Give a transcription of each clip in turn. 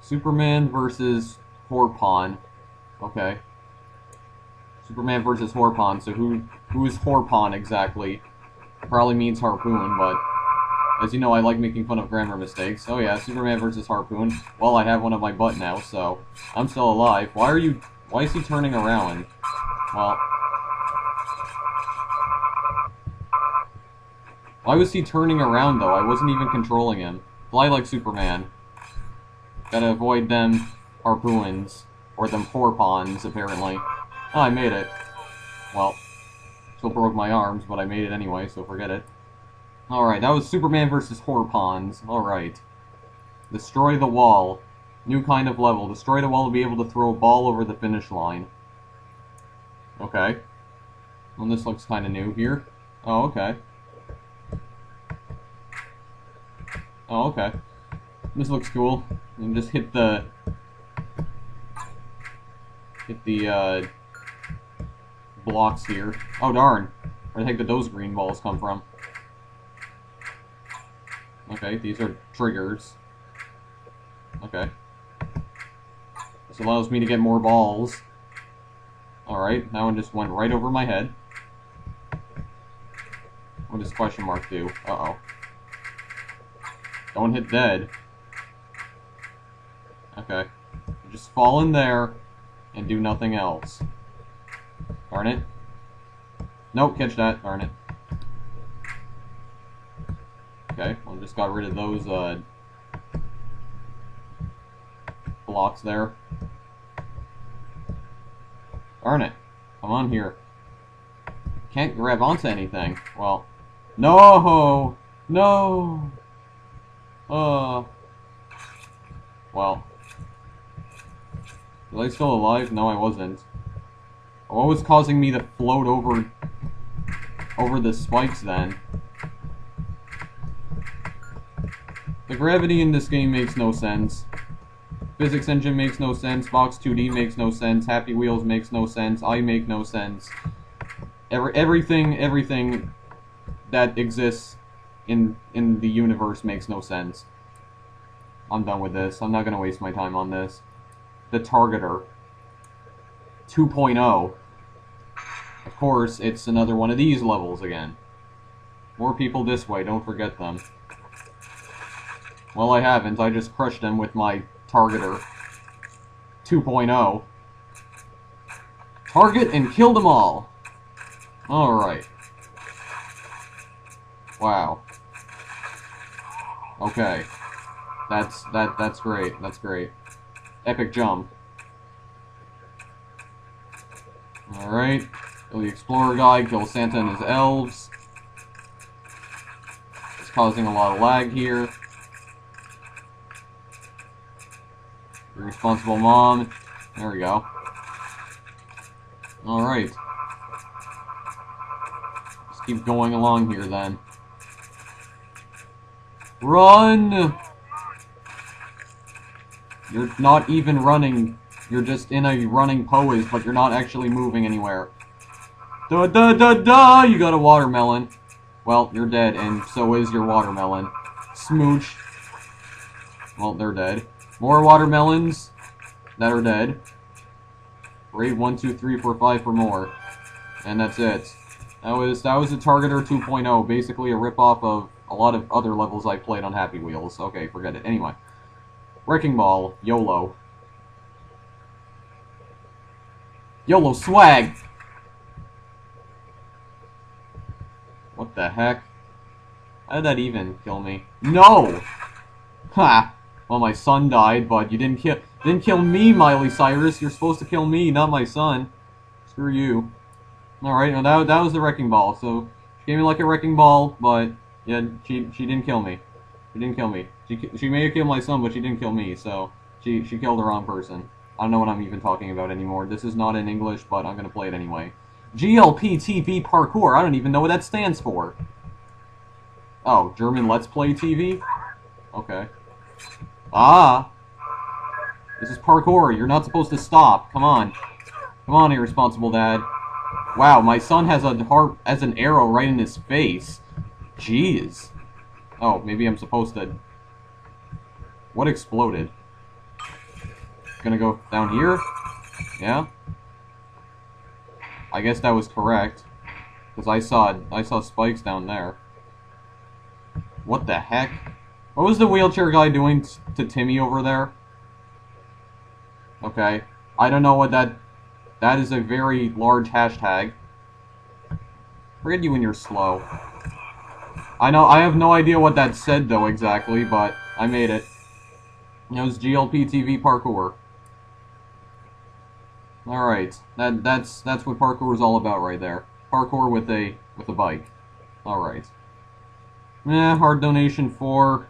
Superman versus Horpon. Okay. Superman versus Horpon. So who is Horpon exactly? Probably means harpoon, but as you know, I like making fun of grammar mistakes. Oh yeah, Superman versus Harpoon. Well, I have one on my butt now, so I'm still alive. Why is he turning around? Well, why was he turning around, though? I wasn't even controlling him. Fly like Superman. Gotta avoid them harpoons. Or them Horpons, apparently. Oh, I made it. Well, still broke my arms, but I made it anyway, so forget it. Alright, that was Superman versus Horpons. Alright. Destroy the wall. New kind of level. Destroy the wall to be able to throw a ball over the finish line. Okay. Well, this looks kind of new here. Oh, okay. Oh, okay. This looks cool. And just hit the blocks here. Oh, darn. Where the heck did those green balls come from? Okay, these are triggers. Okay. This allows me to get more balls. Alright, that one just went right over my head. What does question mark do? Uh-oh. Don't hit dead. Okay. Just fall in there and do nothing else. Darn it. Nope, catch that. Darn it. Okay, well, just got rid of those, blocks there. Darn it. Come on here. Can't grab onto anything. Well, no! No! Well. Was I still alive? No, I wasn't. What was causing me to float over the spikes then? The gravity in this game makes no sense. Physics engine makes no sense. Box 2D makes no sense. Happy Wheels makes no sense. I make no sense. Everything that exists in the universe makes no sense. I'm done with this. I'm not gonna waste my time on this. The Targeter 2.0. Of course, it's another one of these levels again. More people this way, don't forget them. Well, I haven't. I just crushed them with my Targeter 2.0. Target and kill them all. Alright. Wow. Okay. That's great. That's great. Epic jump. Alright. Kill the Explorer guy, kill Santa and his elves. It's causing a lot of lag here. Irresponsible mom. There we go. Alright. Just keep going along here then. Run! You're not even running. You're just in a running pose, but you're not actually moving anywhere. Da da da da! You got a watermelon. Well, you're dead, and so is your watermelon. Smooch. Well, they're dead. More watermelons that are dead. Raid 1, 2, 3, 4, 5 for more. And that's it. That was the Targeter 2.0, basically a ripoff of a lot of other levels I played on Happy Wheels. Okay, forget it. Anyway. Wrecking Ball, YOLO. YOLO swag! What the heck? How did that even kill me? No! Ha! Well, my son died, but you didn't kill me, Miley Cyrus. You're supposed to kill me, not my son. Screw you. Alright, well, that was the Wrecking Ball. So, she gave me like a Wrecking Ball, but, yeah, she didn't kill me. She didn't kill me. She may have killed my son, but she didn't kill me, so she killed the wrong person. I don't know what I'm even talking about anymore. This is not in English, but I'm gonna play it anyway. GLP-TV Parkour. I don't even know what that stands for. Oh, German Let's Play TV? Okay. Ah! This is parkour. You're not supposed to stop. Come on. Come on, irresponsible dad. Wow, my son has an arrow right in his face. Jeez. Oh, maybe I'm supposed to... What exploded? Gonna go down here? Yeah? I guess that was correct. Because I saw spikes down there. What the heck? What was the wheelchair guy doing to Timmy over there? Okay. I don't know what that... That is a very large hashtag. Forget you when you're slow. I have no idea what that said, though, exactly, but I made it. It was GLP TV parkour. Alright. That's what parkour is all about right there. Parkour with a bike. Alright. Hard donation 4.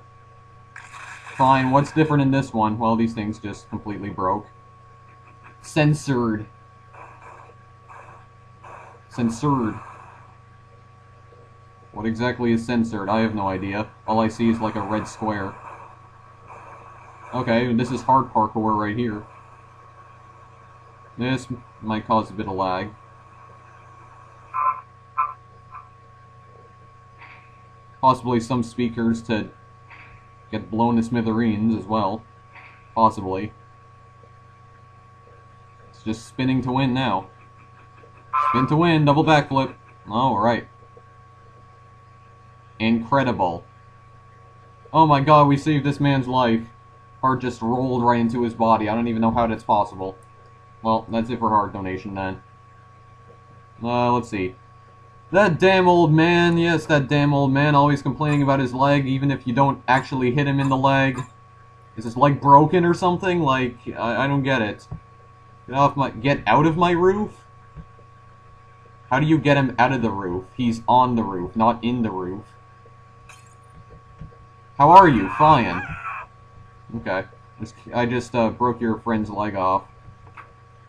Fine, what's different in this one? Well, these things just completely broke. Censored. Censored. What exactly is censored? I have no idea. All I see is like a red square. Okay, this is hard parkour right here. This might cause a bit of lag. Possibly some speakers to get blown to smithereens as well. Possibly. It's just spinning to win now. Spin to win, double backflip. Alright. Incredible. Oh my god, we saved this man's life. Heart just rolled right into his body. I don't even know how that's possible. Well, that's it for heart donation then. Let's see. That damn old man, yes, that damn old man, always complaining about his leg, even if you don't actually hit him in the leg. Is his leg broken or something? Like, I don't get it. Get out of my roof? How do you get him out of the roof? He's on the roof, not in the roof. How are you? Fine. Okay. I just broke your friend's leg off.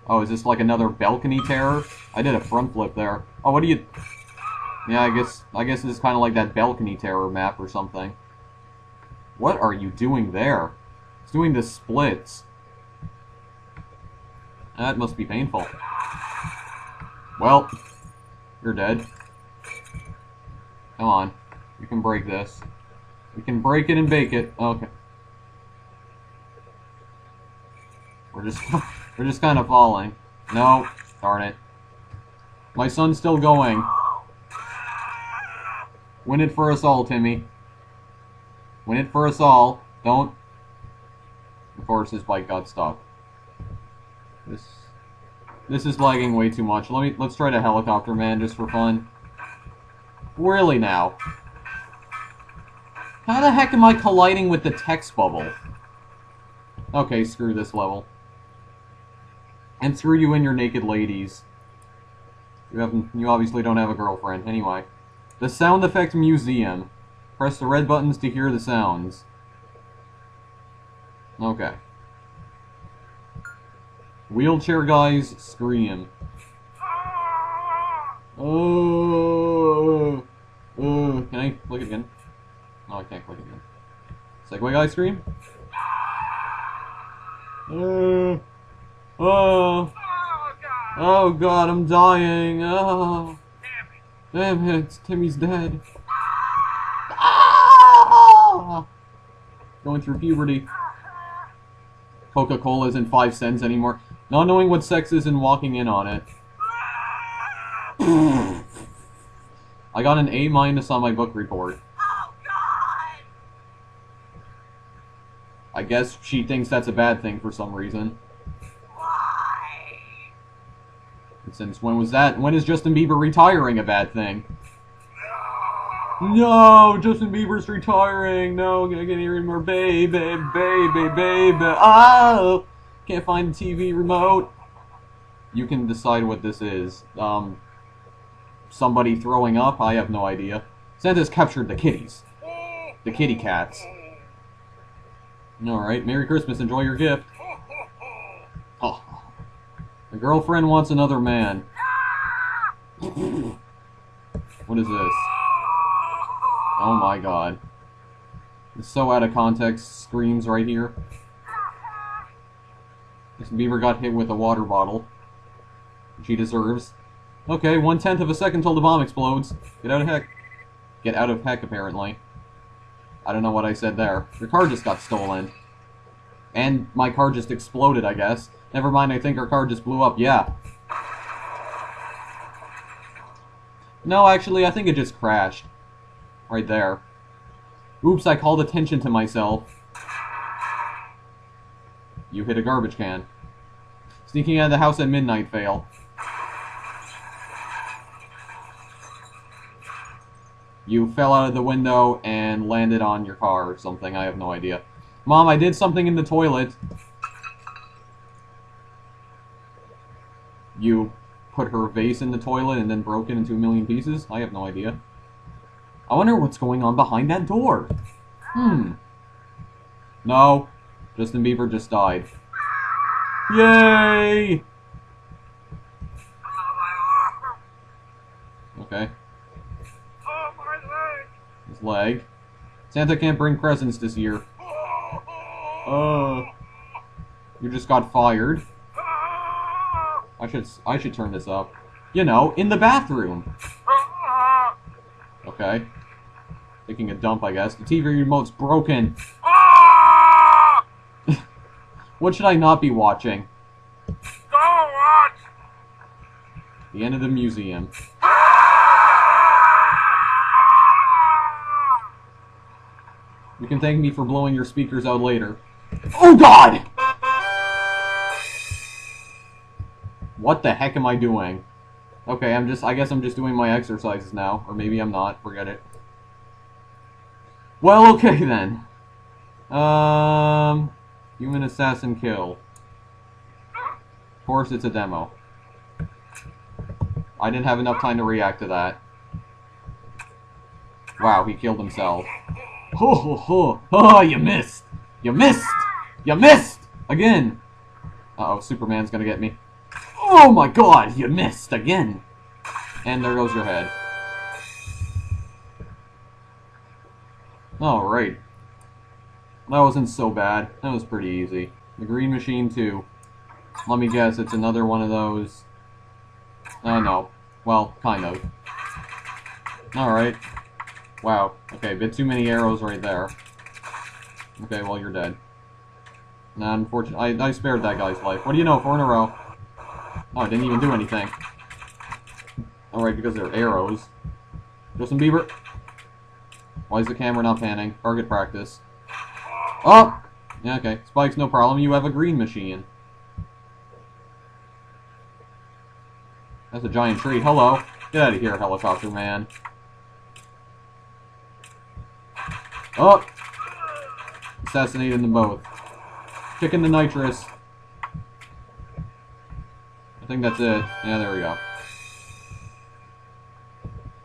Oh, is this like another balcony terror? I did a front flip there. Oh, what do you... Yeah, I guess this is kind of like that balcony terror map or something. What are you doing there? It's doing the splits. That must be painful. Well, you're dead. Come on. You can break this. We can break it and bake it. Okay. We're just kind of falling. No. Darn it. My son's still going. Win it for us all, Timmy. Win it for us all. Don't. Of course, his bike got stuck. This is lagging way too much. Let's try the helicopter man just for fun. Really now? How the heck am I colliding with the text bubble? Okay, screw this level. And screw you and your naked ladies. You obviously don't have a girlfriend. Anyway. The Sound Effect Museum. Press the red buttons to hear the sounds. Okay. Wheelchair guys scream. Oh. Can I click it again? No, I can't click it again. Segway guy scream? Oh god, I'm dying. Oh. Damn it, Timmy's dead. Going through puberty. Coca-Cola isn't 5 cents anymore. Not knowing what sex is and walking in on it. I got an A- on my book report. Oh god! I guess she thinks that's a bad thing for some reason. Why? And since when was that? When is Justin Bieber retiring a bad thing? No, Justin Bieber's retiring. No, I can't hear anymore. Baby, baby, baby. Oh, can't find the TV remote. You can decide what this is. Somebody throwing up? I have no idea. Santa's captured the kitties. The kitty cats. Alright, Merry Christmas. Enjoy your gift. Oh. The girlfriend wants another man. What is this? Oh my god. It's so out of context. Screams right here. This Beaver got hit with a water bottle. Which he deserves. Okay, 1/10 of a second till the bomb explodes. Get out of heck. Get out of heck, apparently. I don't know what I said there. Your car just got stolen. And my car just exploded, I guess. Never mind, I think our car just blew up. Yeah. No, actually, I think it just crashed. Right there. Oops, I called attention to myself. You hit a garbage can. Sneaking out of the house at midnight, fail. You fell out of the window and landed on your car or something. I have no idea. Mom, I did something in the toilet. You put her vase in the toilet and then broke it into a million pieces? I have no idea. I wonder what's going on behind that door. No. Justin Bieber just died. Yay! Okay. Oh, my leg! His leg. Santa can't bring presents this year. You just got fired. I should turn this up. You know, in the bathroom. Okay. Taking a dump, I guess. The TV remote's broken. What should I not be watching? Don't watch! The end of the museum. You can thank me for blowing your speakers out later. Oh God! What the heck am I doing? Okay, I guess I'm just doing my exercises now. Or maybe I'm not. Forget it. Well, okay then. Human assassin kill. Of course it's a demo. I didn't have enough time to react to that. Wow, he killed himself. Ho ho ho! Oh, you missed! You missed! You missed! Again! Uh-oh, Superman's gonna get me. Oh my God, you missed again! And there goes your head. Alright. That wasn't so bad. That was pretty easy. The green machine too. Let me guess, it's another one of those... no. Well, kind of. Alright. Wow. Okay, a bit too many arrows right there. Okay, well, you're dead. Nah, unfortunately, I spared that guy's life. What do you know? 4 in a row. Oh, I didn't even do anything. Alright, because they're arrows. Justin Bieber. Why is the camera not panning? Target practice. Oh! Yeah, okay. Spikes, no problem. You have a green machine. That's a giant tree. Hello. Get out of here, helicopter man. Oh! Assassinated them both. Kicking the nitrous. I think that's it. Yeah, there we go.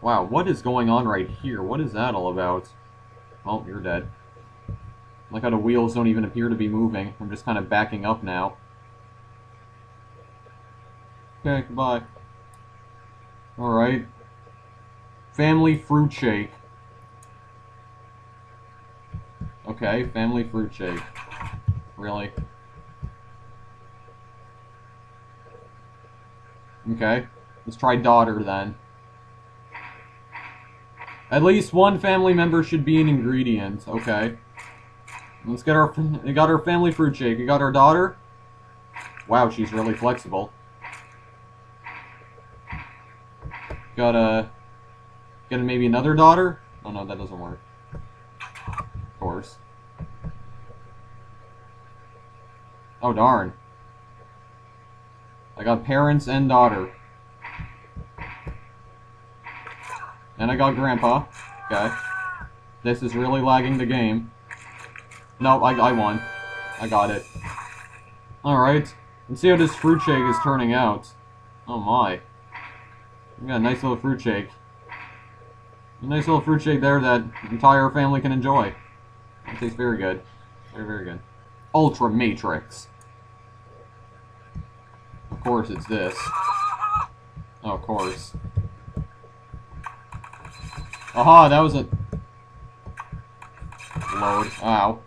Wow, what is going on right here? What is that all about? Oh, you're dead. Like how the wheels don't even appear to be moving. I'm just kind of backing up now. Okay, goodbye. Alright. Family fruit shake. Okay, family fruit shake. Really? Okay. Let's try daughter then. At least one family member should be an ingredient. Okay. Let's get our... We got our family fruit shake. We got our daughter. Wow, she's really flexible. Got a... Get maybe another daughter? Oh no, that doesn't work. Of course. Oh darn. I got parents and daughter. And I got grandpa. Okay. This is really lagging the game. No, I won. I got it. Alright. Let's see how this fruit shake is turning out. Oh my. We got a nice little fruit shake. A nice little fruit shake there that the entire family can enjoy. It tastes very good. Very, very good. Ultra Matrix. Of course it's this. Oh, of course. Aha, that was a... Load. Ow.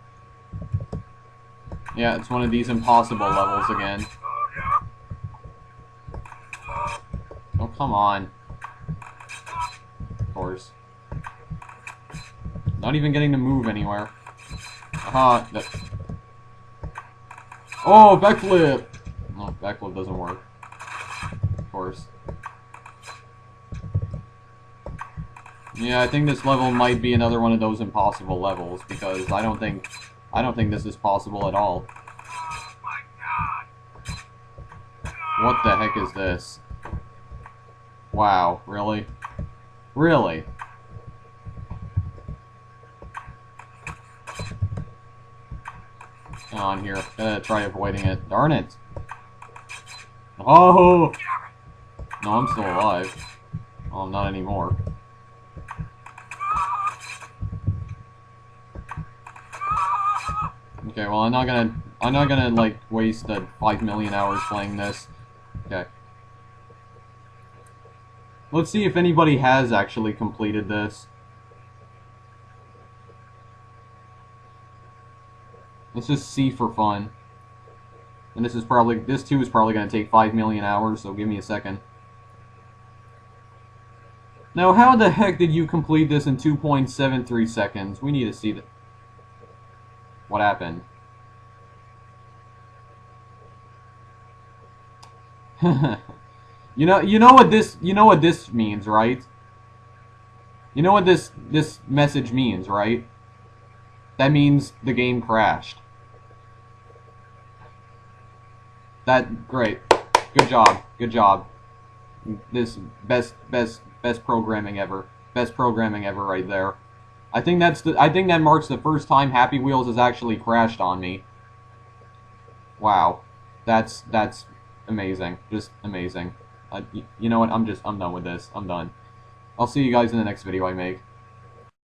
Yeah, it's one of these impossible levels again. Oh, come on. Of course. Not even getting to move anywhere. Aha. Oh, backflip! No, backflip doesn't work. Of course. Yeah, I think this level might be another one of those impossible levels, because I don't think this is possible at all. Oh my god! What the heck is this? Wow, really? Really? Come on here. Gotta try avoiding it. Darn it! Oh! No, I'm still alive. Well, I'm not anymore. Okay, well, I'm not gonna like waste 5 million hours playing this. Okay. Let's see if anybody has actually completed this. Let's just see for fun. And this too is probably gonna take 5 million hours, so give me a second. Now, how the heck did you complete this in 2.73 seconds? We need to see that. What happened? you know what this means, right? You know what this message means, right? That means the game crashed. Great. Good job. Good job. This best programming ever. Best programming ever right there. I think that marks the first time Happy Wheels has actually crashed on me. Wow. That's amazing. Just amazing. You know what? I'm done with this. I'm done. I'll see you guys in the next video I make.